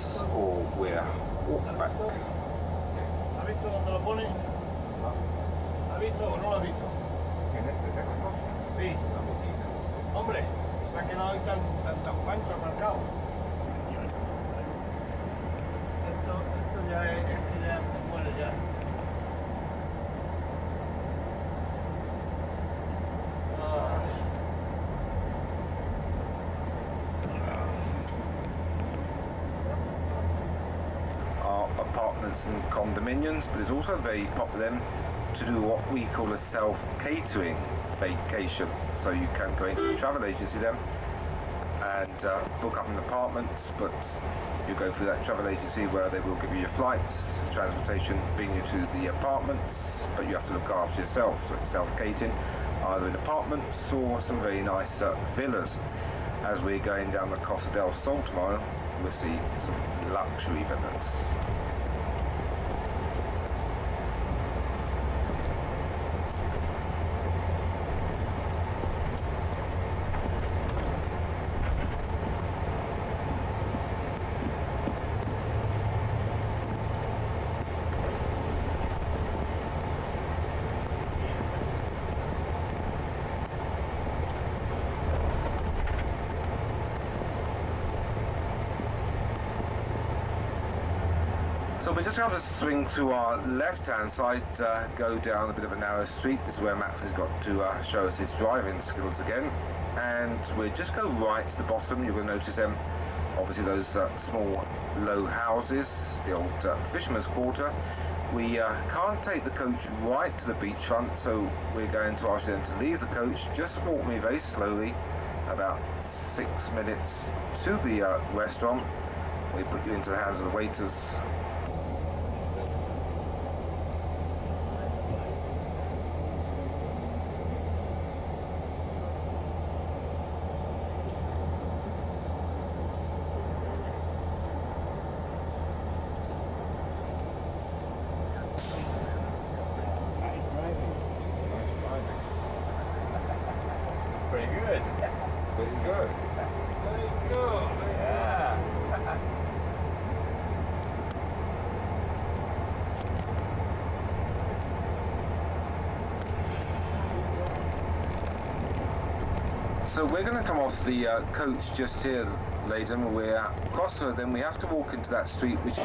flights or we'll walk back. ¿Ha visto dónde lo pone? ¿Ha visto o no lo ha visto? ¿En este texto? Sí. La boquilla. Hombre, se ha quedado ahí tan pancho marcado. Esto ya es que ya muere ya. Apartments and condominiums, but it's also very popular then to do what we call a self-catering vacation. So you can go into the travel agency then and book up an apartment, but you go through that travel agency where they will give you your flights, transportation, bring you to the apartments, but you have to look after yourself. So it's self-catering, either in apartments or some very nice villas. As we're going down the Costa del Sol tomorrow, we'll see some luxury villas. So we just have to swing to our left-hand side, go down a bit of a narrow street. This is where Max has got to show us his driving skills again. And we just go right to the bottom. You're going to notice obviously those small low houses, the old fisherman's quarter. We can't take the coach right to the beachfront, so we're going to ask them to leave the coach. Just walk me very slowly, about 6 minutes to the restaurant. We put you into the hands of the waiters. So we're going to come off the coach just here, Leyden. We're across her, then we have to walk into that street which...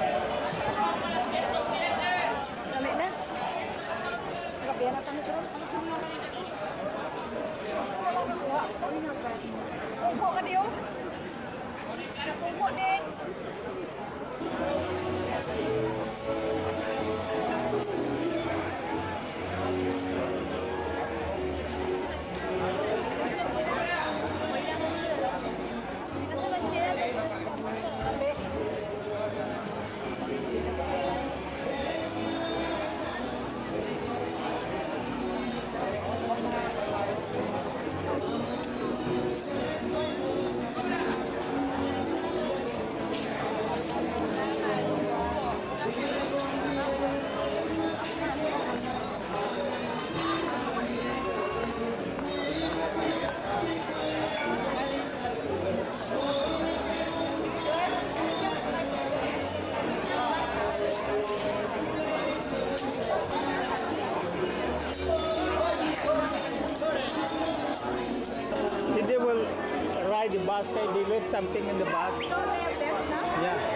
The bus, they left something in the bus. Yeah.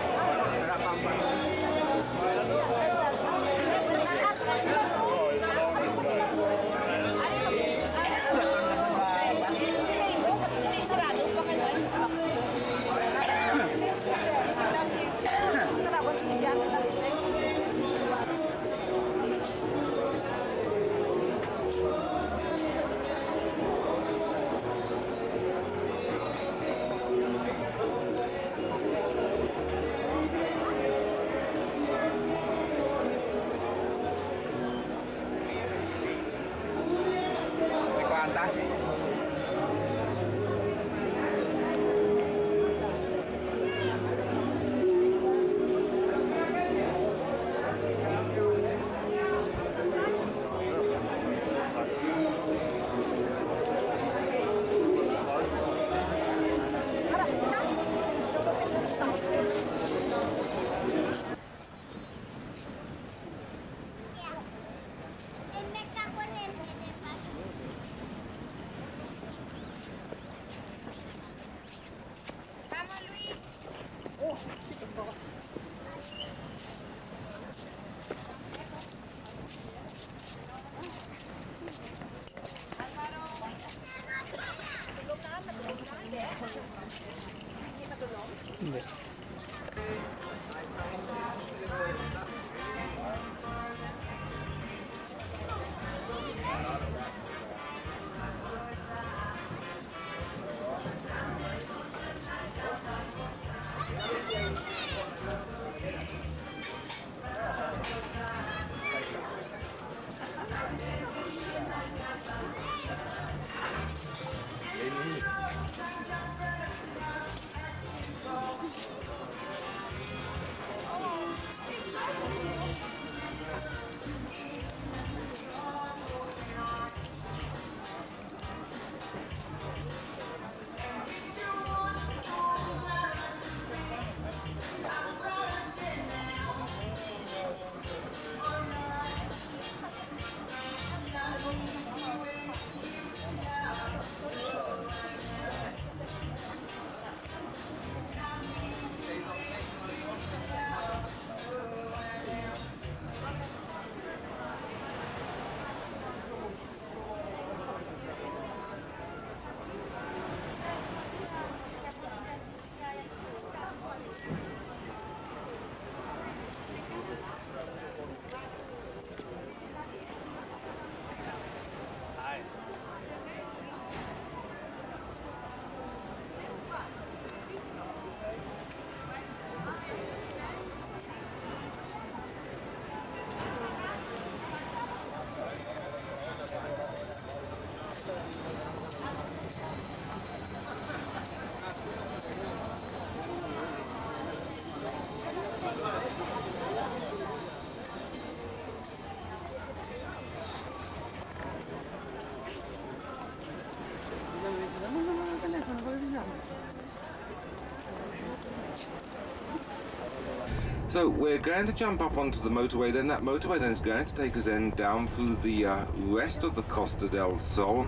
So we're going to jump up onto the motorway then. That motorway then is going to take us then down through the rest of the Costa del Sol.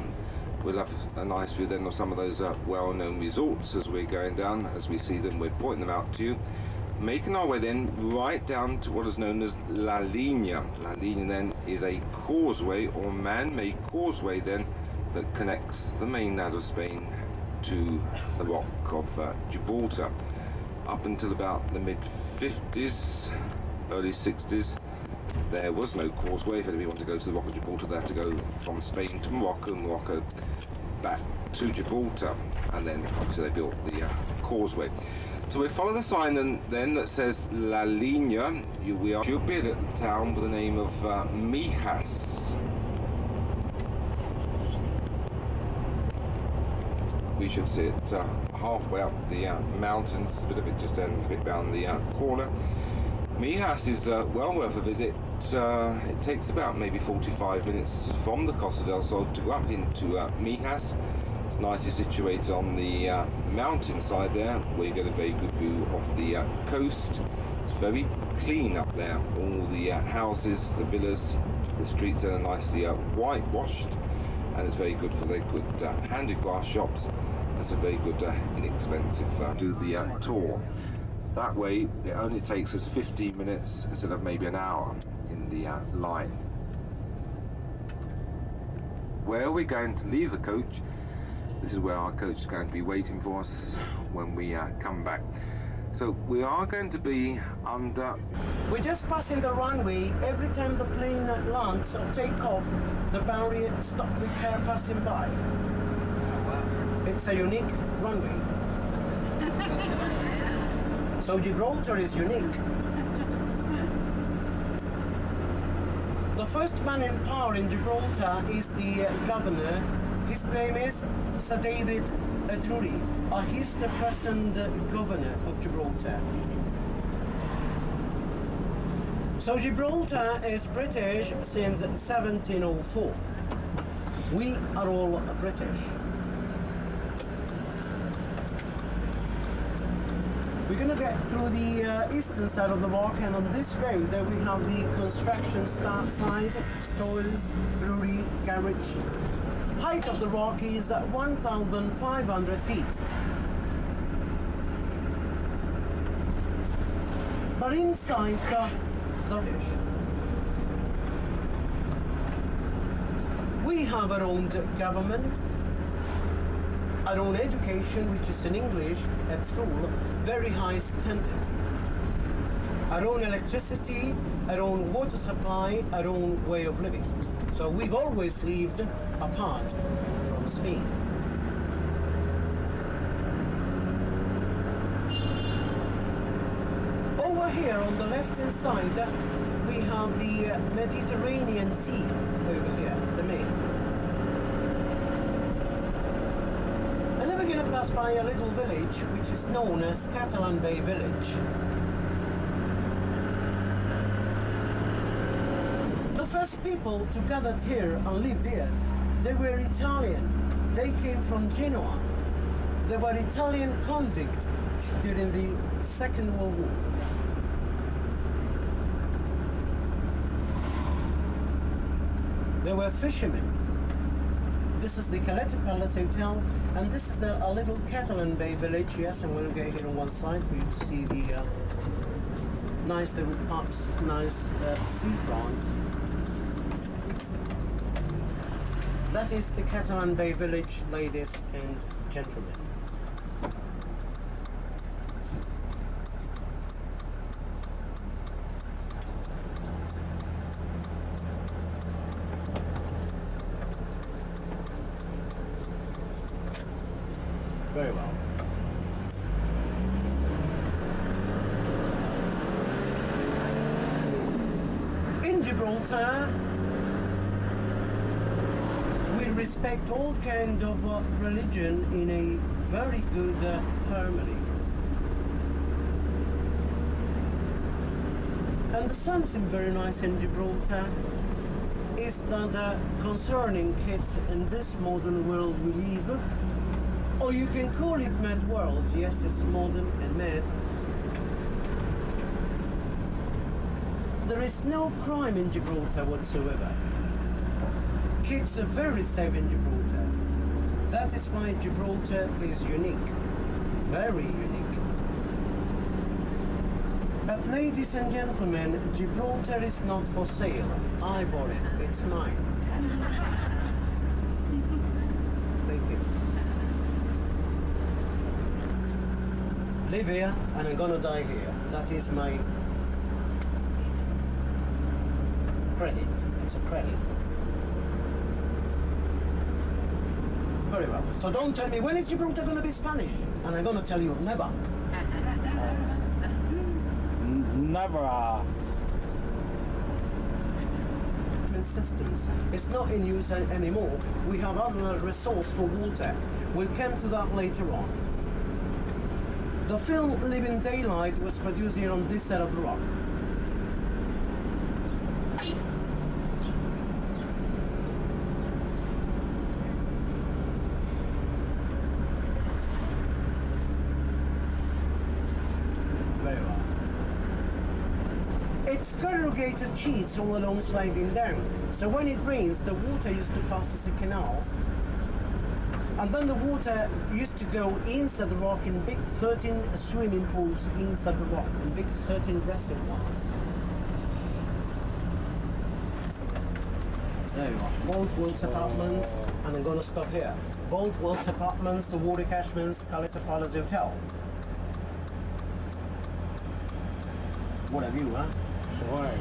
We'll have a nice view then of some of those well-known resorts as we're going down. As we see them, we're pointing them out to you. Making our way then right down to what is known as La Línea. La Línea then is a causeway or man-made causeway then that connects the mainland of Spain to the Rock of Gibraltar. Up until about the mid-50s, early 60s, there was no causeway. If anybody wanted to go to the Rock of Gibraltar, they had to go from Spain to Morocco, Morocco back to Gibraltar, and then obviously they built the causeway. So we follow the sign then that says La Línea. We should be a little town with the name of Mijas. We should see it halfway up the mountains, a bit of it just ends a bit down the corner. Mijas is well worth a visit. It takes about maybe 45 minutes from the Costa del Sol to go up into Mijas. It's nicely situated on the mountainside there, where you get a very good view of the coast. It's very clean up there. All the houses, the villas, the streets are nicely whitewashed, and it's very good for the good handicraft shops. It's a very good, inexpensive do the tour. That way, it only takes us 15 minutes instead of maybe an hour in the line. Where are we going to leave the coach? This is where our coach is going to be waiting for us when we come back. So we are going to be under... We're just passing the runway. Every time the plane lands or take off, the barrier stops the car passing by. It's a unique runway. So Gibraltar is unique. The first man in power in Gibraltar is the governor. His name is Sir David Drury. He's the present governor of Gibraltar. So Gibraltar is British since 1704. We are all British. We're going to get through the eastern side of the rock, and on this road there we have the construction start side, stores, brewery, garage. Height of the rock is 1,500 feet. But inside we have our own government, our own education, which is in English at school, very high standard. Our own electricity, our own water supply, our own way of living. So we've always lived apart from Spain. Over here on the left-hand side, we have the Mediterranean Sea over here, the Med. And then we're going to pass by a little village which is known as Catalan Bay Village. The first people to gather here and lived here, they were Italian. They came from Genoa. They were Italian convicts during the Second World War. They were fishermen. This is the Caleta Palace Hotel, and this is a little Catalan Bay village. Yes, I'm going to go here on one side for you to see the nice little pubs, nice seafront. That is the Catalan Bay village, ladies and gentlemen. Very well. In Gibraltar, we respect all kinds of religion in a very good harmony. And something very nice in Gibraltar is that concerning kids in this modern world we live, or you can call it mad world. Yes, it's modern and mad. there is no crime in Gibraltar whatsoever. Kids are very safe in Gibraltar. That is why Gibraltar is unique. Very unique. But ladies and gentlemen, Gibraltar is not for sale. I bought it. It's mine. Thank you. Live here and I'm gonna die here. That is my credit. It's a credit. Very well. So don't tell me when is Gibraltar gonna be Spanish? And I'm gonna tell you never. Never. Systems. It's not in use anymore. We have other resource for water. We'll come to that later on. The film Living Daylight was produced here on this side of the rock. Very well. It's corrugated cheese all along sliding down. So when it rains, the water used to pass the canals. And then the water used to go inside the rock in big 13 swimming pools inside the rock, in big 13 reservoirs. There you are. Both World's Apartments, and I'm gonna stop here. Both World's Apartments, the Water Cashman's, Caleta Palace Hotel. What a view, huh? Why?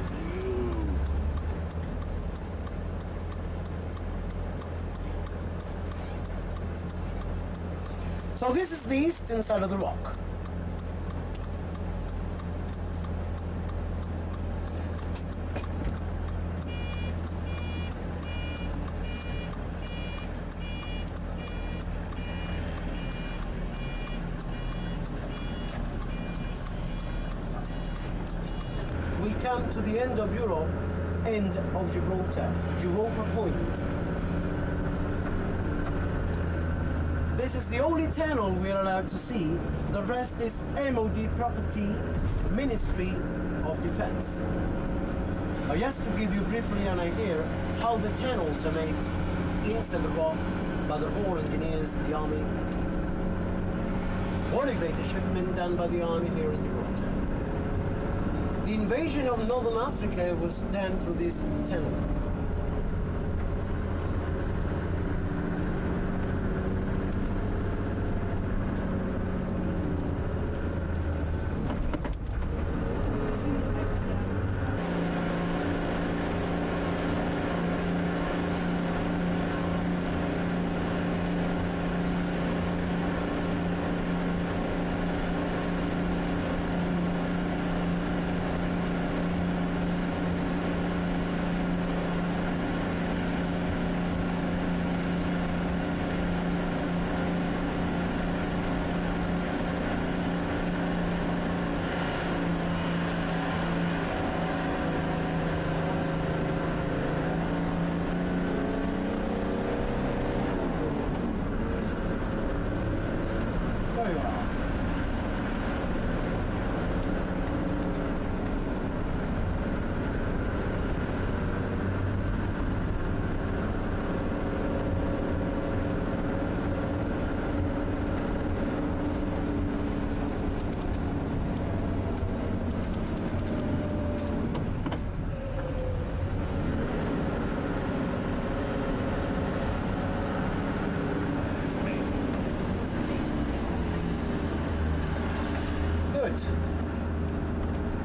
So this is the eastern side of the rock. We come to the end of Europe, end of Gibraltar, Europa Point. This is the only tunnel we are allowed to see. The rest is MOD property, Ministry of Defense. Just to give you briefly an idea how the tunnels are made inside the rock by the war engineers, the army. What a great achievement done by the army here in Gibraltar. The invasion of Northern Africa was done through this tunnel.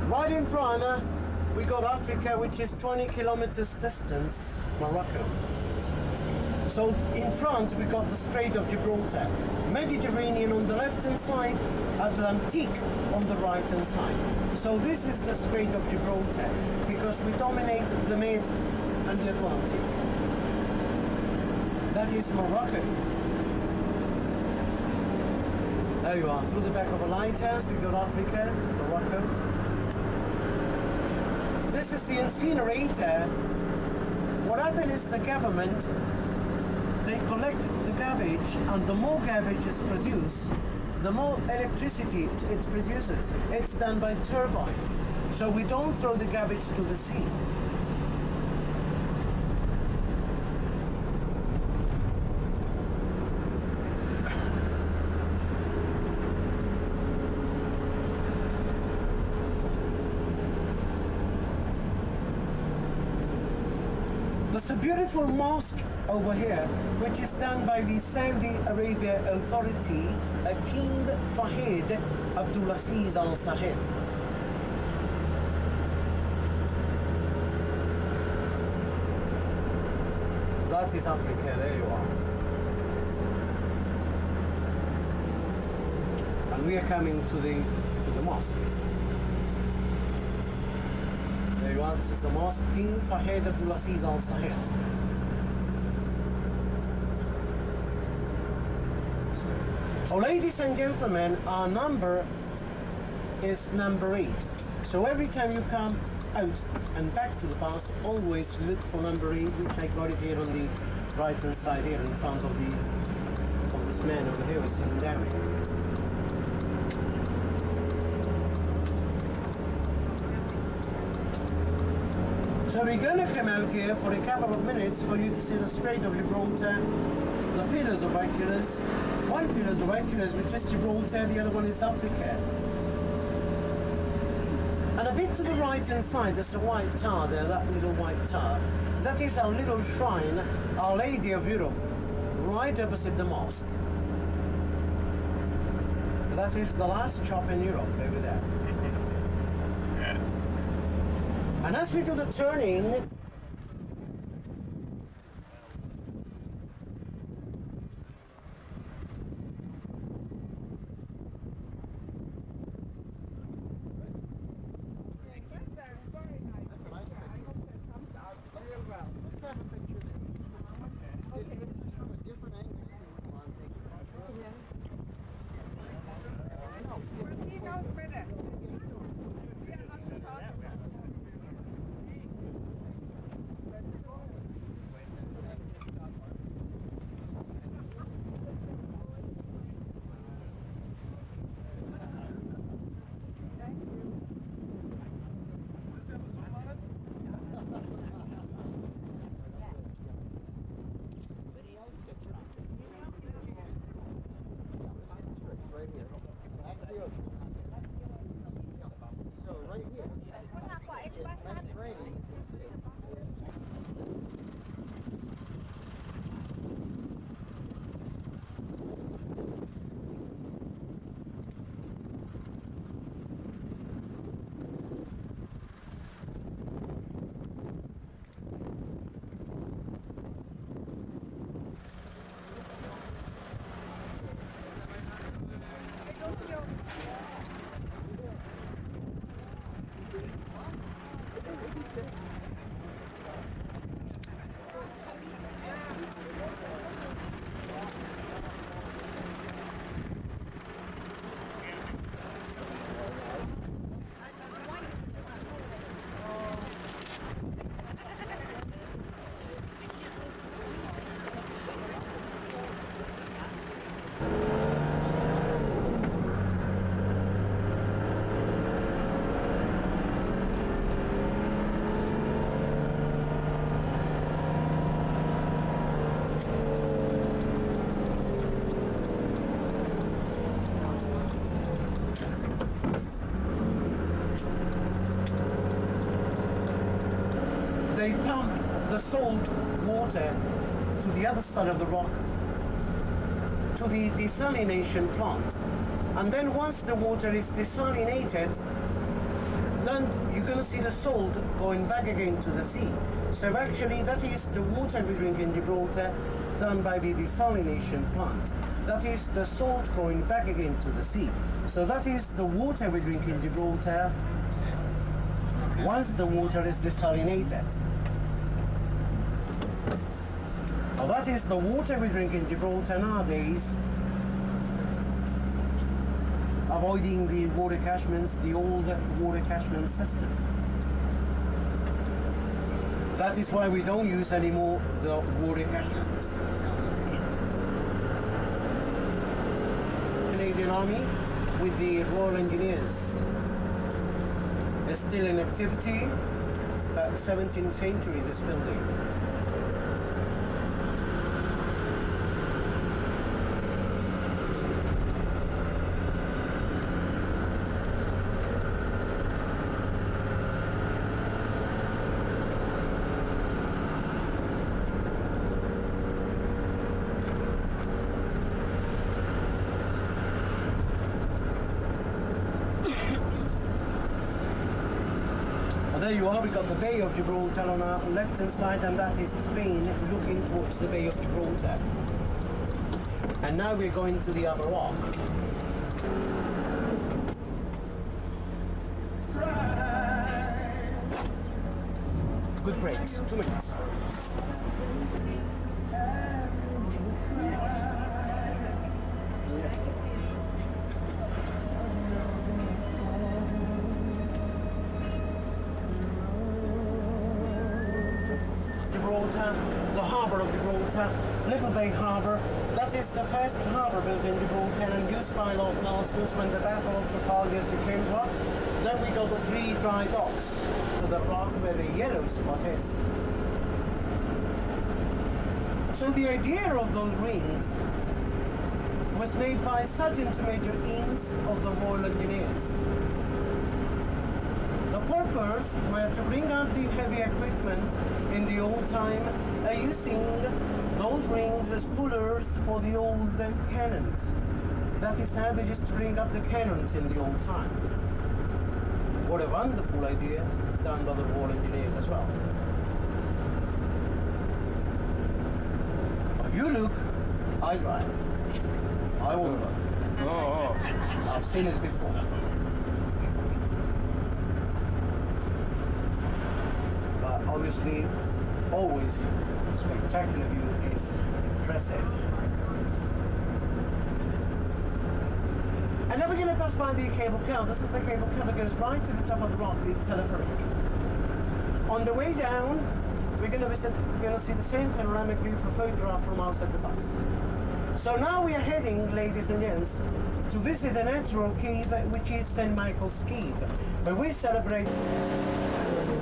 Right in front, we got Africa, which is 20 kilometers distance, Morocco. So in front, we got the Strait of Gibraltar, Mediterranean on the left-hand side, Atlantic on the right-hand side. So this is the Strait of Gibraltar, because we dominate the Med and the Atlantic. That is Morocco. There you are, through the back of a lighthouse, we got Africa, Morocco. This is the incinerator. What happened is the government, they collect the garbage, and the more garbage is produced, the more electricity it produces. It's done by turbine. So we don't throw the garbage to the sea. There's a beautiful mosque over here, which is done by the Saudi Arabia Authority, King Fahd Abdulaziz Al Said. That is Africa, there you are. And we are coming to the mosque. There you are, this is the mosque, King Fahd Abdulaziz Al Said. Oh, ladies and gentlemen, our number is number 8. So every time you come out and back to the bus, always look for number 8, which I got it here on the right hand side here in front of this man over here sitting down here. So we're going to come out here for a couple of minutes for you to see the Strait of Gibraltar, the pillars of Hercules. One pillar of Hercules, which is Gibraltar, the other one is Africa. And a bit to the right hand side, there's a white tower there, that little white tower. That is our little shrine, Our Lady of Europe, right opposite the mosque. That is the last shop in Europe, over there. And as we do the turning, they pump the salt water to the other side of the rock, to the desalination plant. And then once the water is desalinated, then you're going to see the salt going back again to the sea. So actually that is the water we drink in Gibraltar done by the desalination plant. That is the salt going back again to the sea. So that is the water we drink in Gibraltar once the water is desalinated. Now that is the water we drink in Gibraltar nowadays, avoiding the water catchments, the old water catchment system. That is why we don't use anymore the water catchments. Canadian Army with the Royal Engineers. is still in activity. 17th century, this building. There you are, we got the Bay of Gibraltar on our left hand side, and that is Spain looking towards the Bay of Gibraltar. And now we're going to the other rock. Good breaks, 2 minutes. The harbour of Gibraltar, Little Bay Harbour. That is the first harbour built in Gibraltar and used by Lord Nelson's when the Battle of Trafalgar took over. Then we got the 3 dry docks to the rock where the yellow spot is. So the idea of those rings was made by Sergeant Major Innes of the Royal Engineers. The purpose were to bring out the heavy equipment in the old time, using those rings as pullers for the old cannons. That is how they used to bring up the cannons in the old time. What a wonderful idea done by the Royal Engineers as well. You look, I drive. I won't look. Oh. I've seen it before. Obviously, always spectacular view is impressive. And now we're going to pass by the cable car. This is the cable car that goes right to the top of the rock, the telepheric. On the way down, we're going to see the same panoramic view for photograph from outside the bus. So now we are heading, ladies and gents, to visit a natural cave, which is St. Michael's Cave, where we celebrate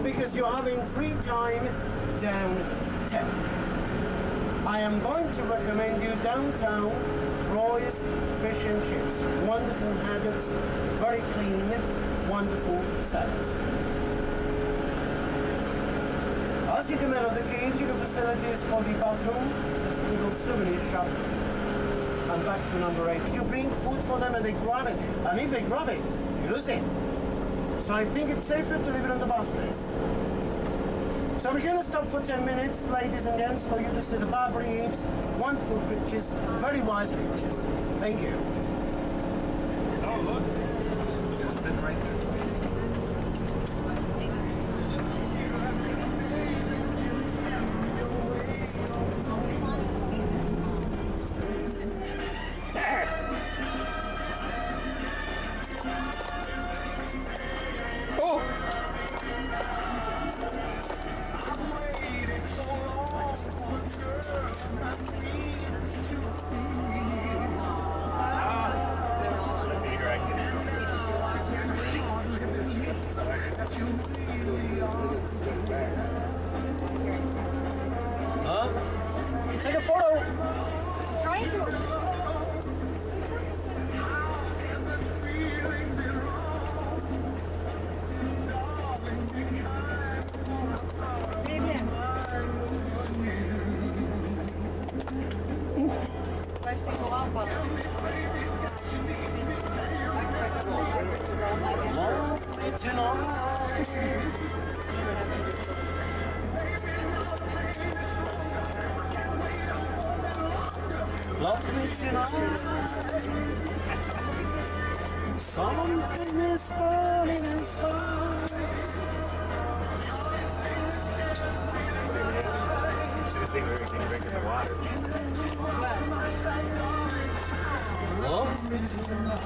because you're having free time downtown. I am going to recommend you downtown Roy's Fish and Chips. Wonderful haddocks, very clean, wonderful salads. As you come out of the cave, you have facilities for the bathroom, a little souvenir shop, and back to number 8. You bring food for them and they grab it, and if they grab it, you lose it. So I think it's safer to leave it on the bathplace. So we're going to stop for 10 minutes, ladies and gents, for you to see the Barbary apes, wonderful creatures, very wise creatures. Thank you. Oh, look. It's sitting right there. Take a photo. Trying to. Lovely tonight. Something is burning inside. Should have seen everything drinking the water. Lovely tonight.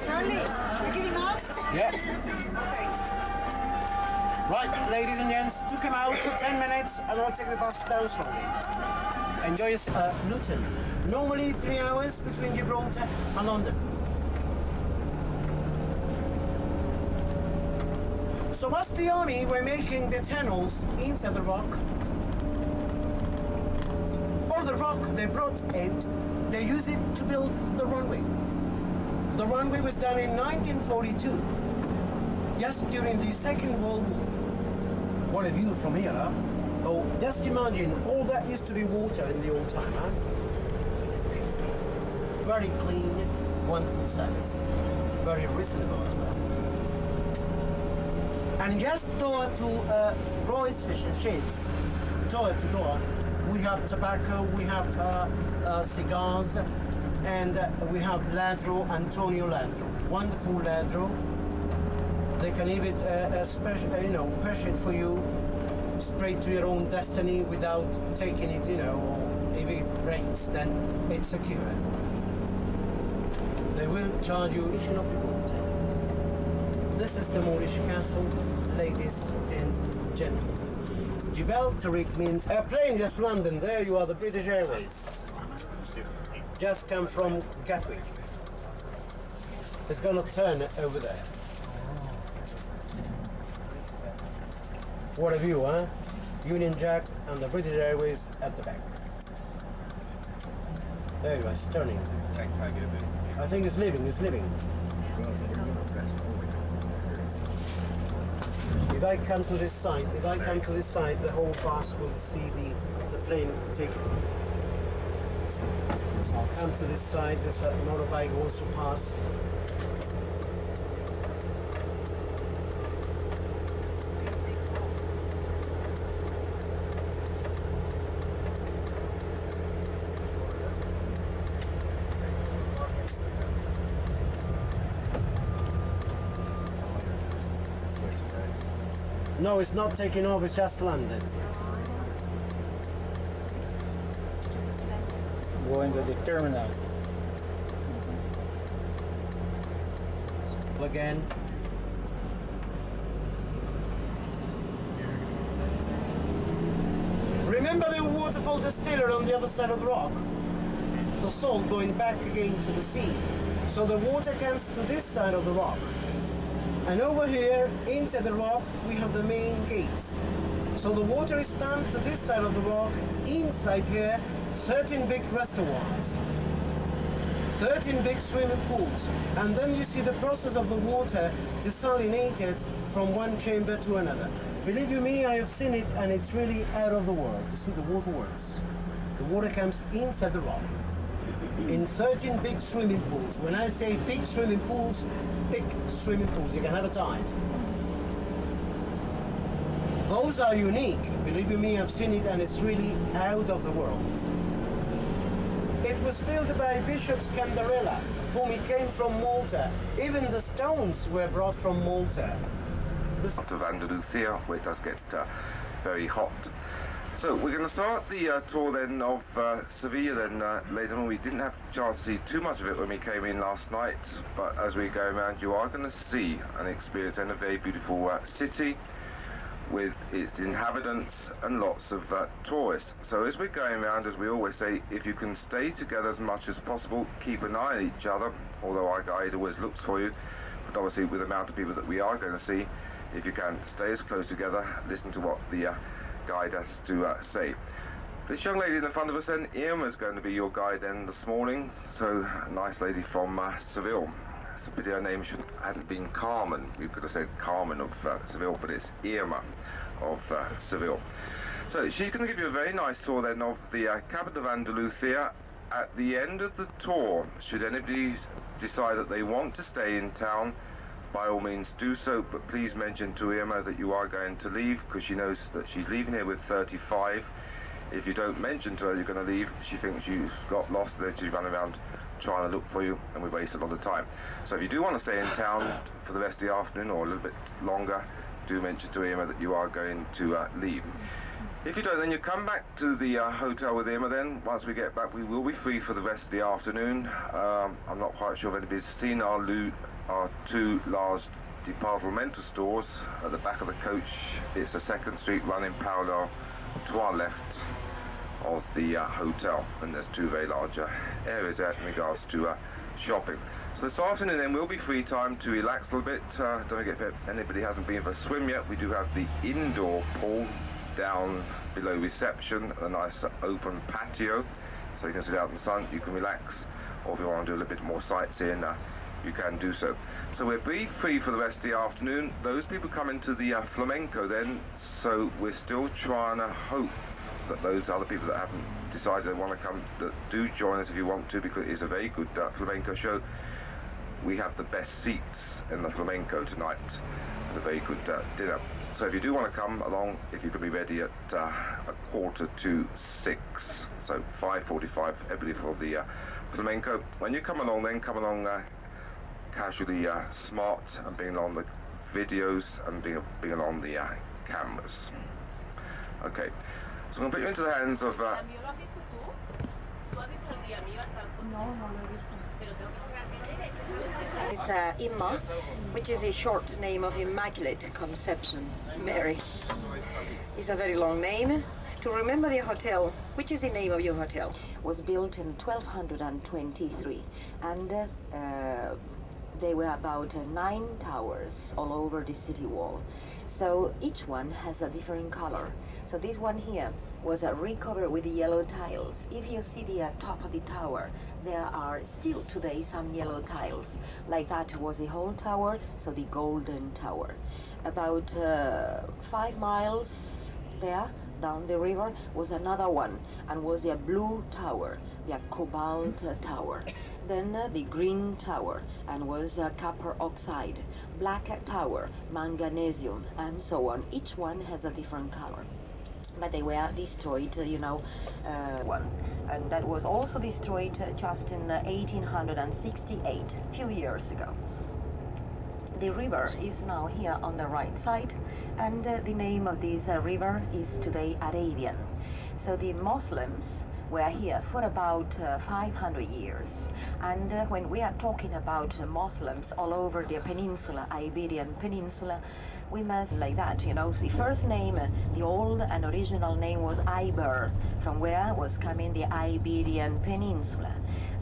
Charlie, you're getting off? Yeah. Right, ladies and gents, do come out for 10 minutes and I'll take the bus down slowly. Enjoy your Luton. Normally 3 hours between Gibraltar and London. So whilst the army were making the tunnels into the rock, all the rock they brought out, they used it to build the runway. The runway was done in 1942, just during the Second World War. What a view from here, huh? So just imagine, all that used to be water in the old time, huh? Very clean, wonderful service, very reasonable as well. And just door to Roy's Fish and Chips, door to door, we have tobacco, we have cigars, and we have Ladro, Antonio Ladro, wonderful Ladro. They can even push it for you straight to your own destiny without taking it, or if it breaks, then it's secure. They will charge you each and every quarter. This is the Moorish castle, ladies and gentlemen. Jebel Tariq means airplane just landed. There you are, the British Airways. Just come from Gatwick. It's gonna turn over there. What a view, huh? Union Jack and the British Airways at the back. There you are, it's turning. I think it's leaving, it's leaving. If I come to this side, the whole bus will see the plane take. I'll come to this side, there's a motorbike also pass. No, it's not taking off, it's just landed. Going to the terminal. Plug in. Remember the waterfall distiller on the other side of the rock? The salt going back again to the sea. So the water comes to this side of the rock. And over here, inside the rock, we have the main gates. So the water is pumped to this side of the rock. Inside here, 13 big reservoirs, 13 big swimming pools. And then you see the process of the water desalinated from one chamber to another. Believe you me, I have seen it, and it's really out of the world. You see the water works. The water comes inside the rock in 13 big swimming pools. When I say big swimming pools, you can have a dive. Those are unique. Believe you me, I've seen it, and it's really out of the world. It was built by Bishop Scandarella, whom he came from Malta. Even the stones were brought from Malta. Out of Andalusia, where it does get very hot. So we're going to start the tour then of Sevilla then later on. We didn't have a chance to see too much of it when we came in last night, but as we go around you are going to see and experience a very beautiful city with its inhabitants and lots of tourists. So as we're going around, as we always say, if you can stay together as much as possible, keep an eye on each other, although our guide always looks for you, but obviously with the amount of people that we are going to see, if you can stay as close together, listen to what the guide has to say. This young lady in the front of us then, Irma, is going to be your guide then this morning. So a nice lady from Seville. It's a pity her name hadn't been Carmen. We could have said Carmen of Seville, but it's Irma of Seville. So she's going to give you a very nice tour then of the capital of Andalusia. At the end of the tour, should anybody decide that they want to stay in town, by all means do so, but please mention to Irma that you are going to leave, because she knows that she's leaving here with 35. If you don't mention to her you're going to leave, she thinks you've got lost, and then she's running around trying to look for you, and we waste a lot of time. So if you do want to stay in town for the rest of the afternoon or a little bit longer, do mention to Irma that you are going to leave. If you don't, then you come back to the hotel with Irma then. Once we get back, we will be free for the rest of the afternoon. I'm not quite sure if anybody's seen our two large departmental stores at the back of the coach. It's a second street running parallel to our left of the hotel, and there's two very large areas there in regards to shopping. So this afternoon then will be free time to relax a little bit. Don't forget, if anybody hasn't been for a swim yet, we do have the indoor pool down below reception, a nice open patio, so you can sit out in the sun, you can relax, or if you want to do a little bit more sightseeing, you can do so. So we're free for the rest of the afternoon. Those people come into the flamenco then, so we're still trying to hope that those other people that haven't decided they want to come, that do join us if you want to, because it is a very good flamenco show. We have the best seats in the flamenco tonight, and a very good dinner. So if you do want to come along, if you could be ready at 5:45, so 5:45, everybody for the flamenco. When you come along, then come along casually smart, and being on the videos and being on the cameras. Okay, so I'm going to put you into the hands of It's Imma, which is a short name of Immaculate Conception, Mary. It's a very long name. To remember the hotel, which is the name of your hotel, was built in 1223, and there were about 9 towers all over the city wall. So each one has a different color. So this one here was recovered with yellow tiles. If you see the top of the tower, there are still today some yellow tiles. Like that was the whole tower, so the Golden Tower. About 5 miles there, down the river, was another one, and was a blue tower, the Cobalt Tower. Then the Green Tower, and was copper oxide, Black Tower, Manganesium, and so on. Each one has a different color. But they were destroyed, one. And that was also destroyed just in 1868, a few years ago. The river is now here on the right side, and the name of this river is today Arabian. So the Muslims were here for about 500 years. And when we are talking about Muslims all over the peninsula, Iberian Peninsula, we must like that, you know. So the first name, the old and original name was Iber, from where was coming the Iberian Peninsula.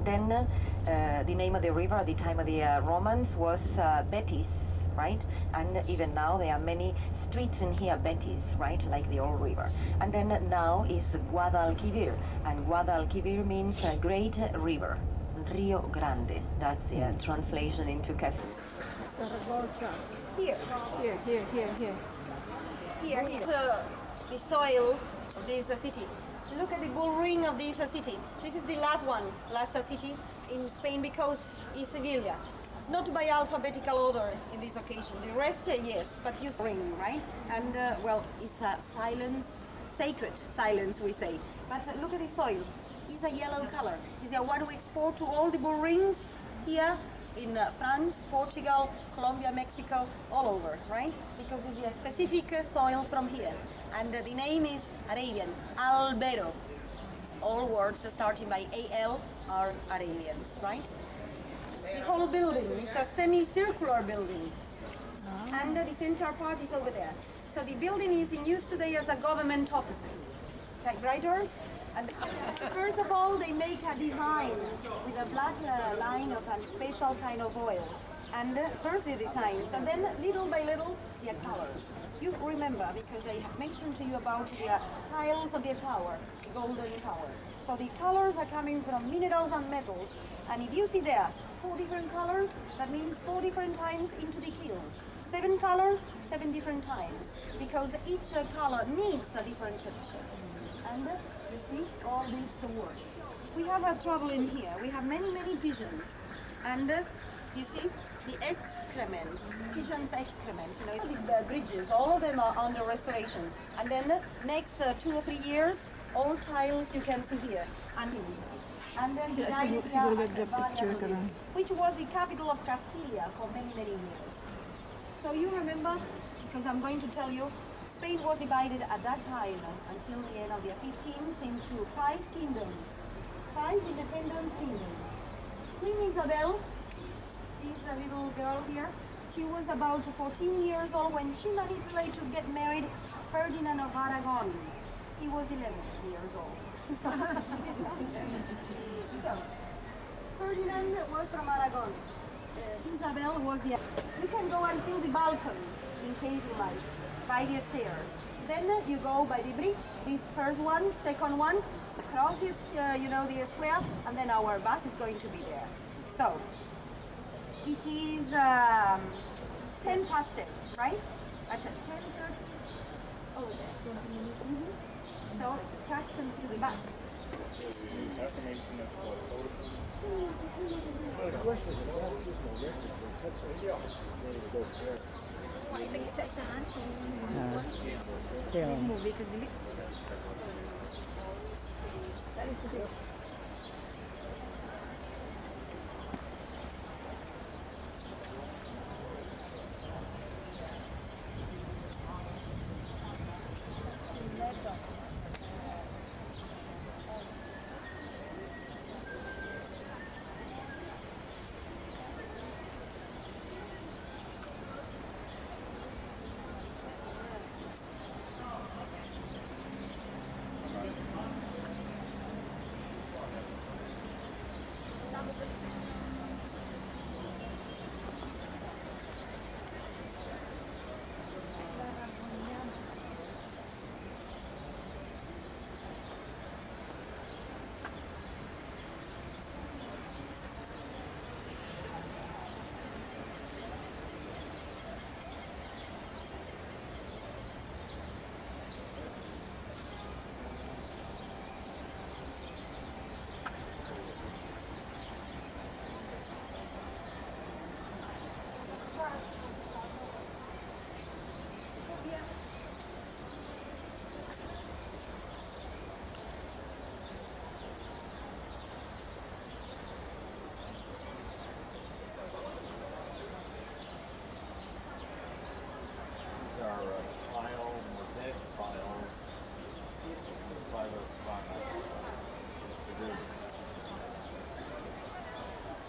Then the name of the river at the time of the Romans was Betis, right? And even now there are many streets in here, Betis, right? Like the old river. And then now is Guadalquivir, and Guadalquivir means a great river, Rio Grande. That's the translation into Castilian. Here. The soil of this city. Look at the bull ring of this city. This is the last city in Spain, because it's Sevilla. It's not by alphabetical order in this occasion. The rest, yes, but you ring, right? And well, it's a silence, sacred silence, we say. But look at the soil. It's a yellow color. It's the one we export to all the bull rings here in France, Portugal, Colombia, Mexico, all over, right? Because it's a specific soil from here. And the name is Arabian, Albero. All words starting by AL are Arabians, right? The whole building is a semicircular building. And the center part is over there. So the building is in use today as a government offices. Typewriters. And first of all, they make a design with a black line of a special kind of oil. And first the designs, and then little by little, the colors. You remember, because I have mentioned to you about the tiles of the tower, the Golden Tower. So the colors are coming from minerals and metals. And if you see there, 4 different colors, that means 4 different times into the kiln. 7 colors, 7 different times. Because each color needs a different temperature. And you see all these words. We have a trouble in here. We have many pigeons. And you see the excrement, pigeons' excrement, you know, the bridges, all of them are under restoration. And then next 2 or 3 years, all tiles you can see here. And then the which was the capital of Castilla for many years. So you remember, because I'm going to tell you, Spain was divided at that time until the end of the 15th into 5 kingdoms, 5 independent kingdoms. Queen Isabel is a little girl here. She was about 14 years old when she manipulated to get married Ferdinand of Aragon. He was 11 years old. So, Ferdinand was from Aragon. Isabel was the... You can go until the balcony, in case you like, by the stairs. Then you go by the bridge, this first one, second one, across this, you know, the square, and then our bus is going to be there. So, it is 10 past 10, right? At 10:30? Over there. So, just to the bus. Kita isa-isahan. Kaya, Movie ka dili.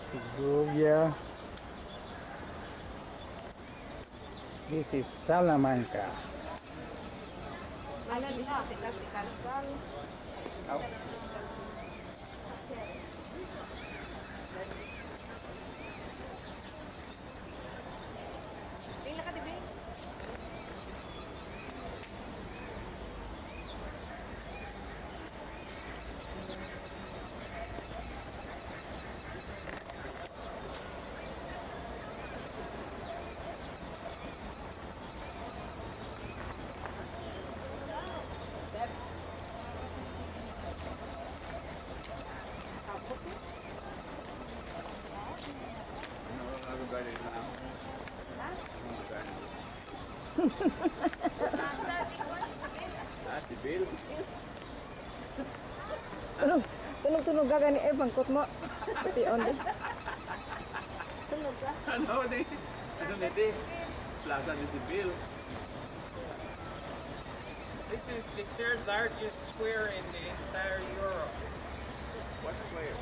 Segovia. This is Salamanca. Tunog ka gani bangkot mo. Pati on din. Tunog ka. Ano di? Ano niti? Plaza de Sibil. This is the third largest square in the entire Europe. What square?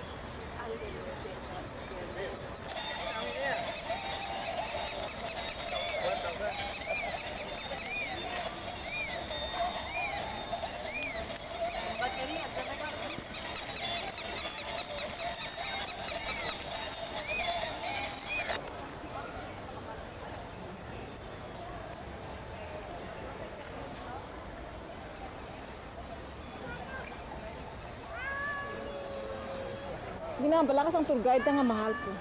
Down here. What of that? Ginabalakas ang tour guide nga mahal po.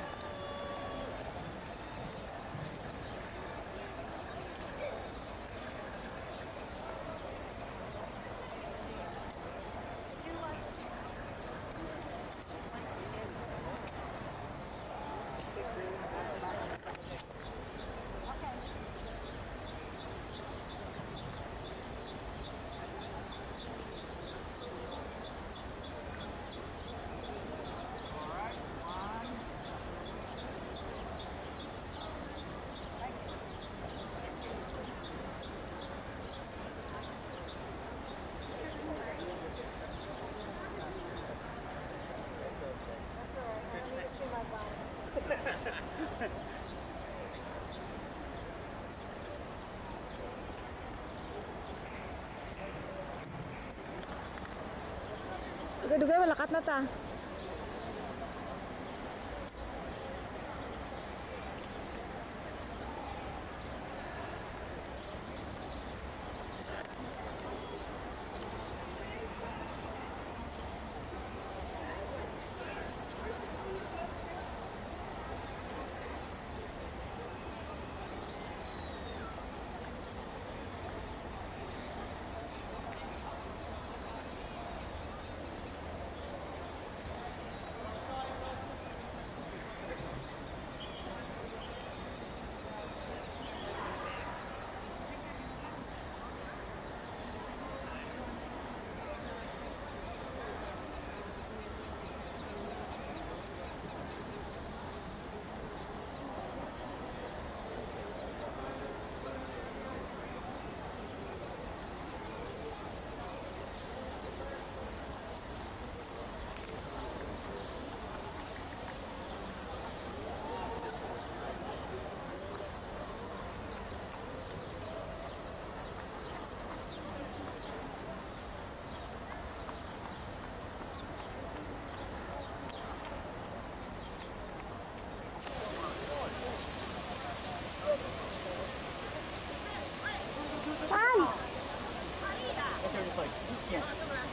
Dugay malakat na ta.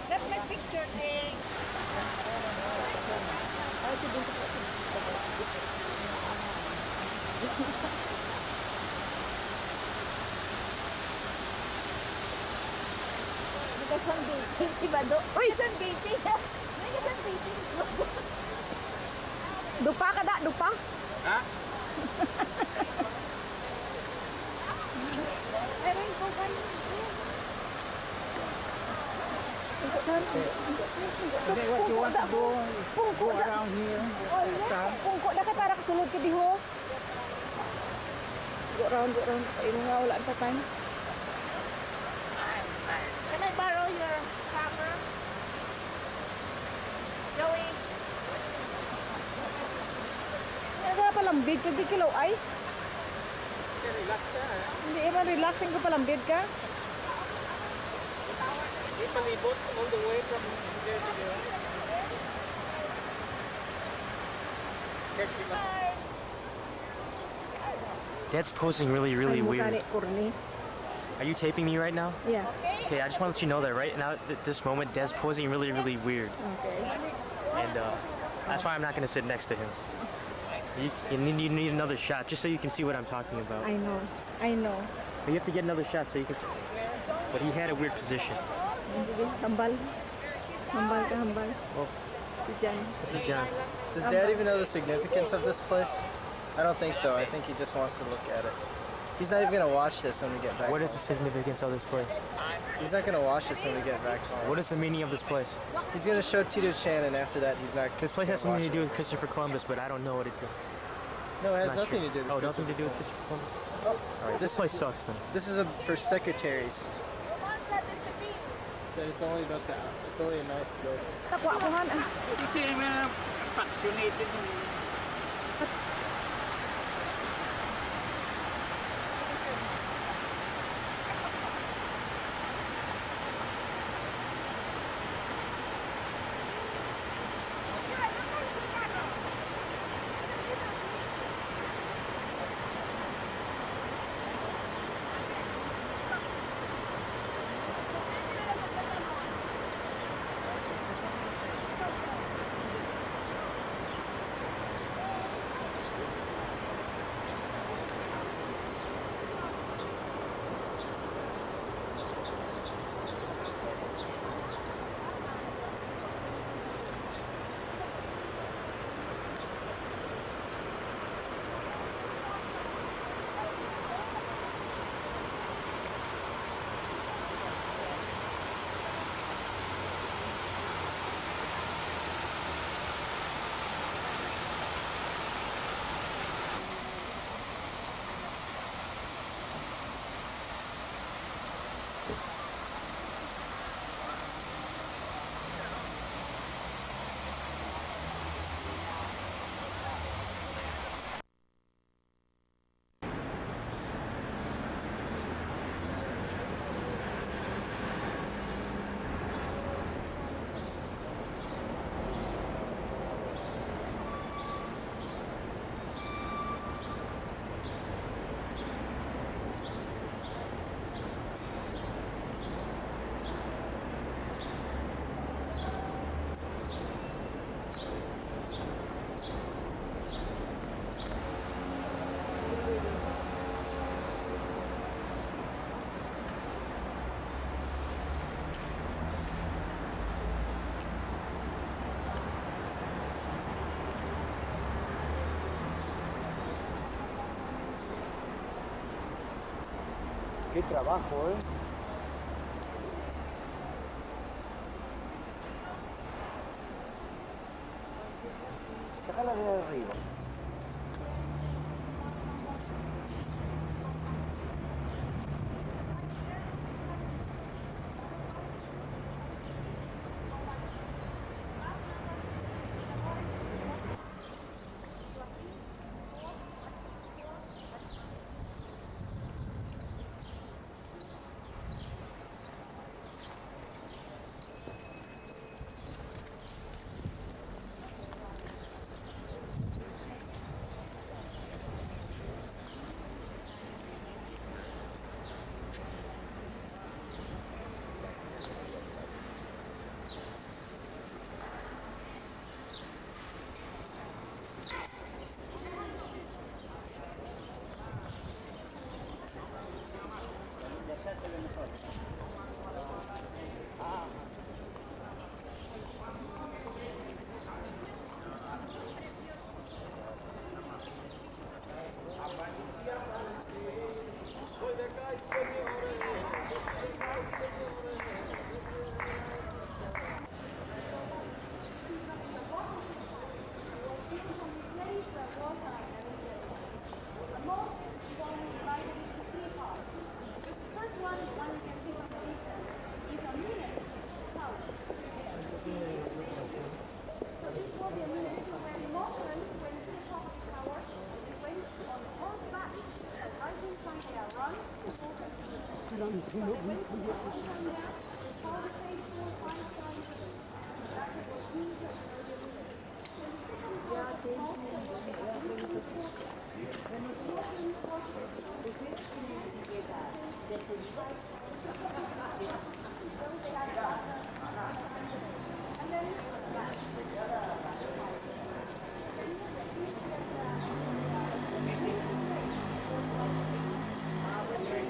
That's my picture thing. Because I'm dating si Bado. Uy! Isang dating. Isang dating. Dupa ka da? Dupa? Ha? Meron ko ka. Okay, what you want to do is go around here. Pungko na ka para kasulod ka diho. Go round. Ayun nga, wala ang tatay. Can I borrow your camera? Joey. Ano nga palambid ka, di kilaw ay? Relax ka, ha? Hindi naman relaxing ka palambid ka? Di palibot all the way from there to there. Dad's posing really weird. Kurni. Are you taping me right now? Yeah. Okay, I just want to let you know that right now, at this moment, Dad's posing really weird. Okay. And that's why I'm not going to sit next to him. You need another shot, just so you can see what I'm talking about. I know. But you have to get another shot so you can see. But he had a weird position. Hambal. Hambal. Oh. Si Jan. This is John. Does Dad even know the significance of this place? I don't think so. I think he just wants to look at it. He's not even going to watch this when we get back What home. is the significance of this place? He's not going to watch this when we get back home. What is the meaning of this place? He's going to show Tito Chan, and after that, he's not. This place has gonna something to watch do with Christopher Columbus, but I don't know what it does. No, it has Not nothing sure. to do with Oh, Christopher. nothing to do with Christopher Columbus? Alright, this This place is- sucks then. This is for secretaries. That it's only about that. It's only a nice building. Takwa ko han. Kasi vaccinated. Qué trabajo, ¿eh? Sácala de arriba.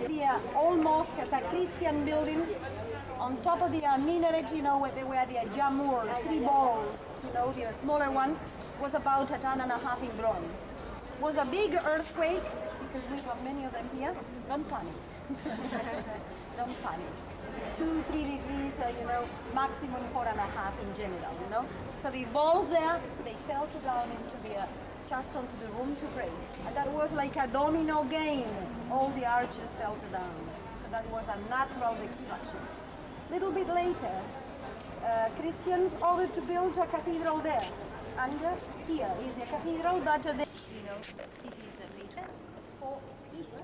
The old mosque as a Christian building. On top of the minaret, you know, where they were the jamur, 3 balls, you know, the smaller one, was about 1.5 tons in bronze. Was a big earthquake, because we have many of them here. Don't panic. Don't panic. 2-3 degrees, you know, maximum 4.5 in general, you know. So the balls there, they fell down into the, just onto the room to pray. And that was like a domino game. All the arches fell down. So that was a natural destruction. Little bit later, Christians ordered to build a cathedral there. And here is the cathedral, but you know, this is the later for Easter.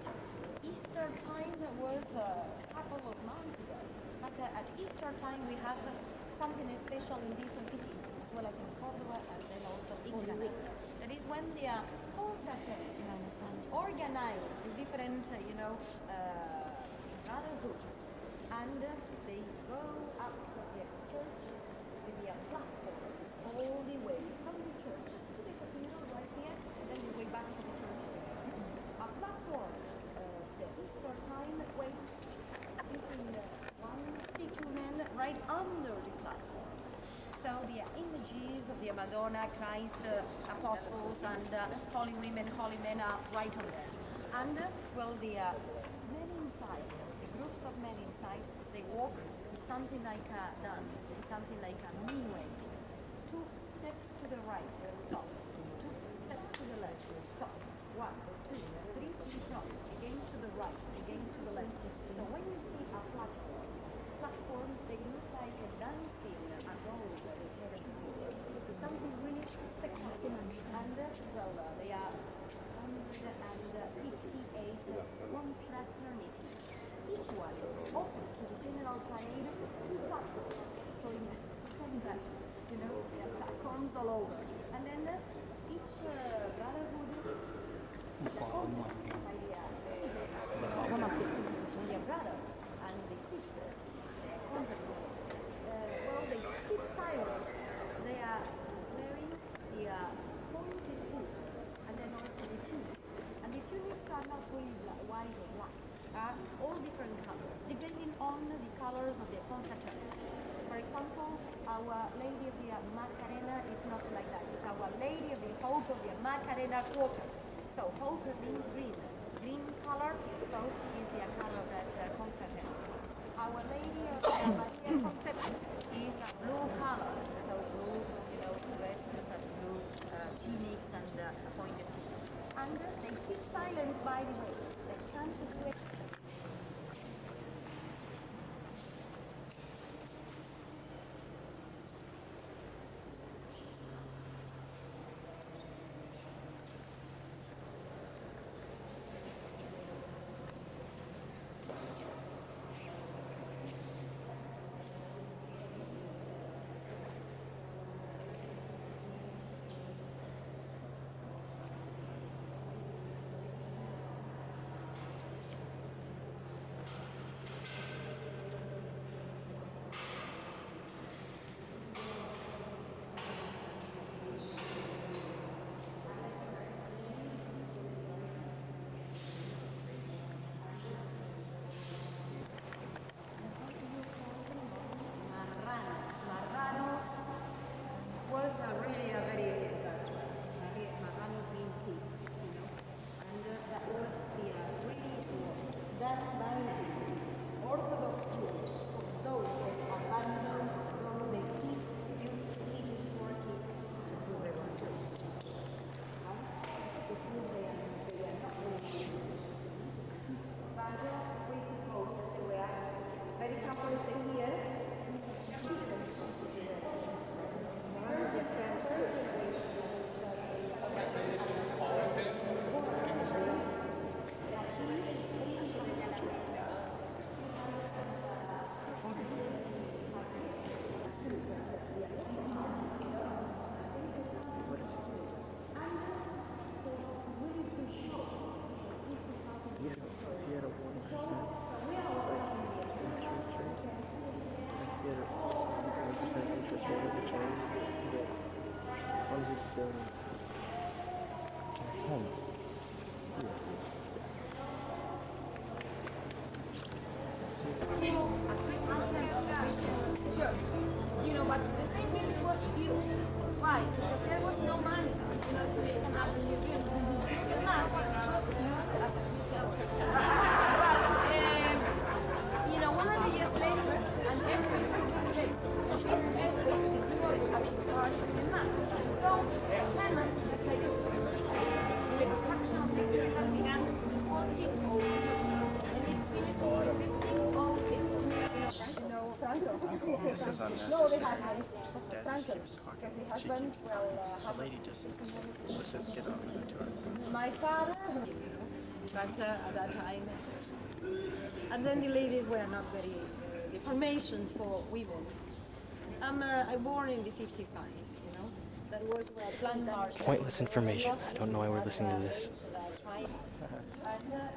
Easter time was a couple of months ago. But at Easter time we have something special in this city, as well as in Córdoba and then also in Granada. That is when the confraternities organize the different, you know, brotherhoods. And they go up to the church with the platforms all the way from the churches to the cathedral right here, and then the way back to the churches again. A platform, the Easter time, waits between 1-2 men right under the platform. So the images of the Madonna, Christ, apostles, and holy women, holy men are right on there. And, well, the men inside, the groups of men inside, they walk in something like a dance, in something like a minuet. 2 steps to the right, stop. 2 steps to the left, stop. 1, 2, 3 to the front, again to the right, again to the left. So when you see a platform, platforms, they look like a dancing above the head of the people. It's something really spectacular. And, well, they are 158 confraternities. Each one offered to the general parade 2 platforms. So you can imagine, you know, there are platforms all over. And then each brotherhood is accompanied by their brothers and the sisters. They accompany. Well, they keep silence. They are wearing the pointed hood and then also the tunics. And the tunics are not really white or black. All different colors, depending on the colors of the confraternity. For example, Our Lady of the Macarena is not like that. It's Our Lady of the Hope of the Macarena Quarter. So hope means green. green color, so is a color that comfortable. Our Lady of Maria Conception is a blue color, so blue, you know, dresses and blue tunics and pointed. And they sit silent, by the way. They chant to do it. Was really a very Marranos being pigs, you know, and that was the really that boundary Orthodox Jews of those that abandoned those they keep used to eat for kids who they were killed. The food they are not really Bado, we suppose that they were very Catholic here. Church, you know, but the same thing was used. Why? Because there was no money, you know, to make an avenue. The mass was used as a Christian church. But, you know, 100 years later, and every place, this earthquake destroyed a big part of the mass. So, tenants decided to the construction of this had begun in 1402, and it finished in 1506. This is unnecessary. No, the husband. Dad just keeps talking. Because the She husband keeps will talking. have The lady just, let's just get on with the tour. my father, but at that time. And then the ladies were not very, the formation for women. I born in the 55, you know. That was where plant march. Pointless information. I don't know why we're listening to this. And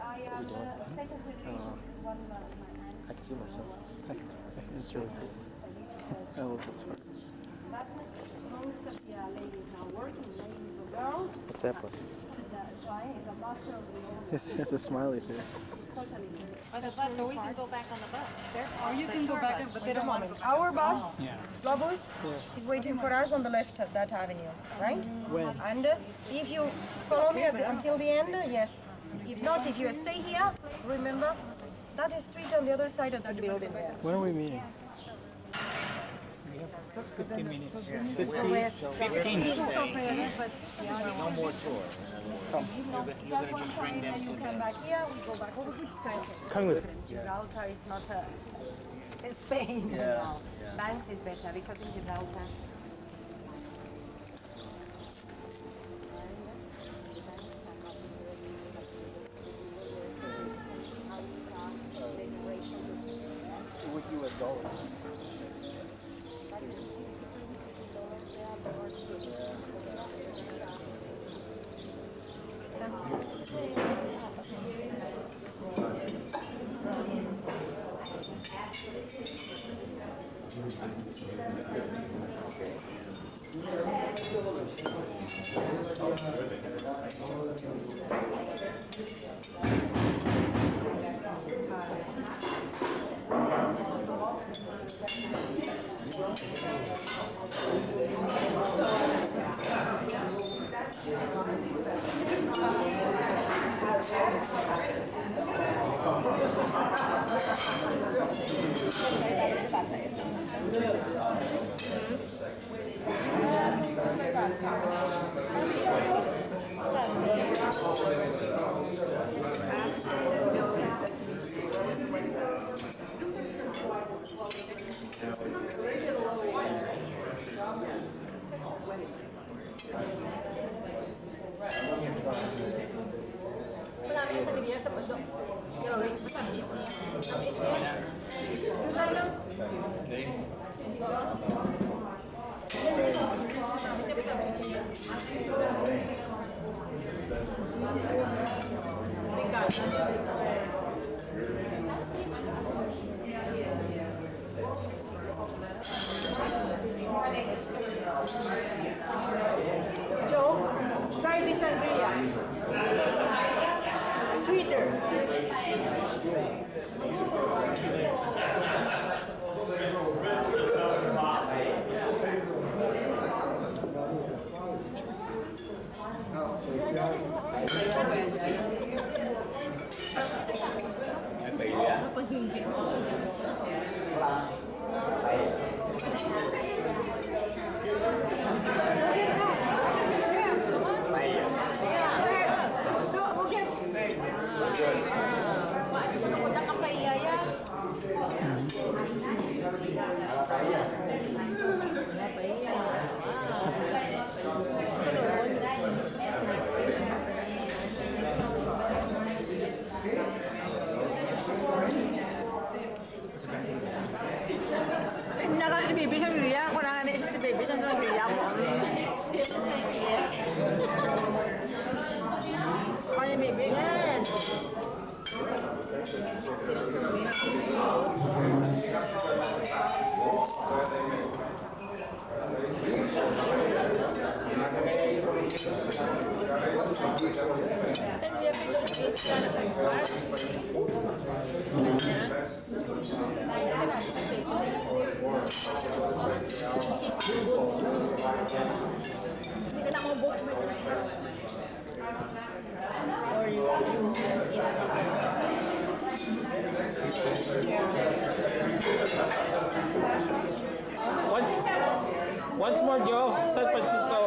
I am second generation is one of my aunts. I can see myself. It's really cool. I love this part. But most of the ladies now working, ladies or girls. What's that part? That's why it's a master of the old. It's a smiley face. Totally. On the bus, so we can go back on the bus. Or you can go back, but wait a moment. Our bus, Globus, is waiting for us on the left of that avenue, right? When? And if you follow me until the end, yes. If not, if you stay here, remember, that is street on the other side of that building there. When are we meeting? 15 minutes. 15? No more tour. Come. You're going to just bring them to come back here, we go back over to Cyprus. Come with it. Gibraltar is not in Spain. Yeah. No. Banks is better because in Gibraltar. With US dollars. Joe, try this sangria. Sweeter. Nakan si Bibi sangria, kung nangan si Bibi sangria mo. Kaya Bibi yan. Sangria ko ito, juice ka na tagpar. She's good. Hindi ka na mabok. Or you Once more, Joe. San Francisco.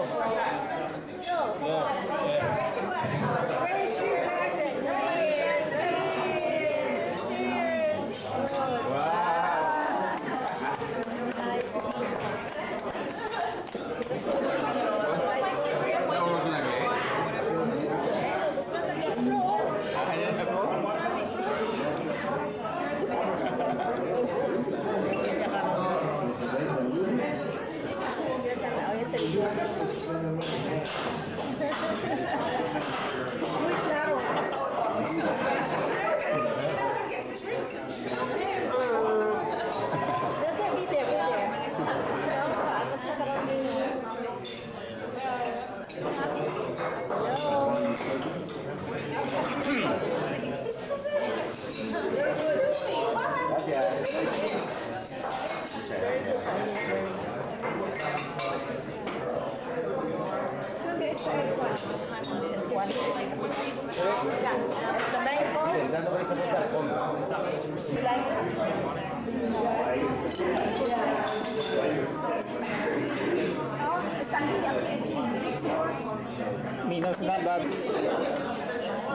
Mina's not bad.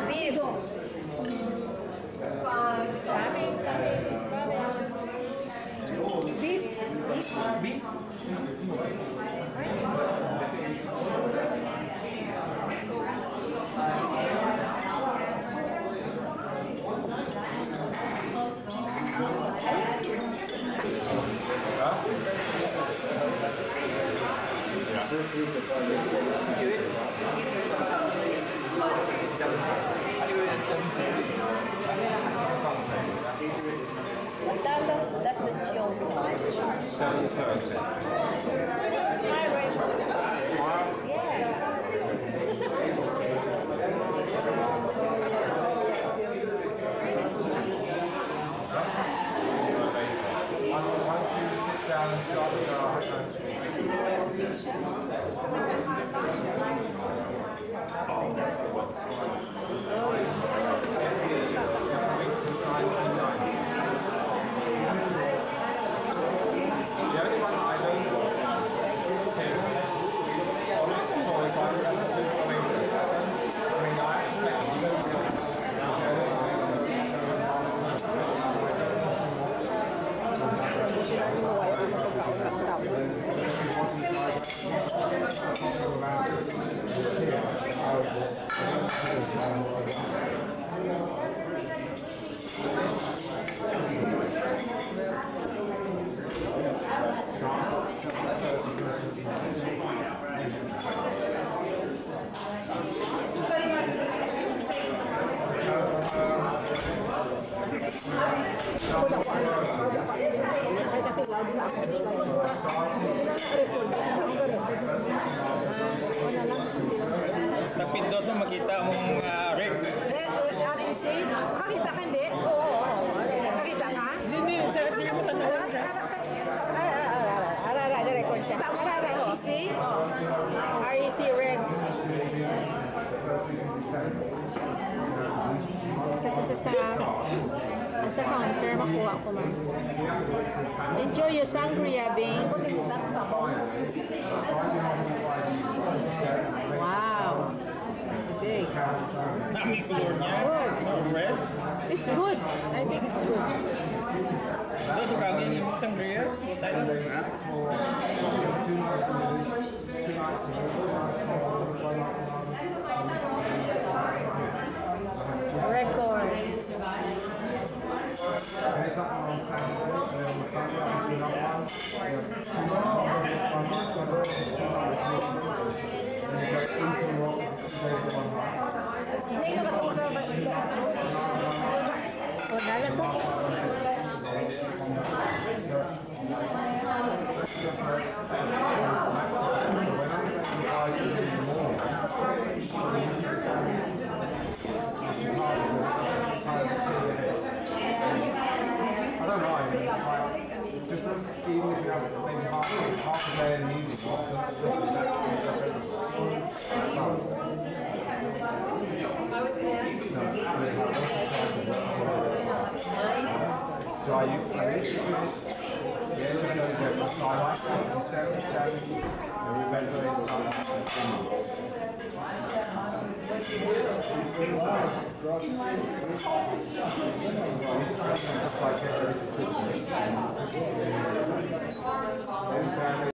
Beef. That's the show. Napindot mo makita mong rig. REC? Makita ka hindi? Oo. Makita ka? Hindi, sa hindi mo tanawan siya. Arara, record siya. Arara, REC? REC red. Sa counter, makuha ko man. Enjoy your sangria, Bing. Wow. It's big. Nami color niya. Red. It's good. I think it's good. Ito kaging yung sangria. Tayo na. Record. Oh, nala to. I don't mind. Just even if you have maybe half a day in the evening, so I like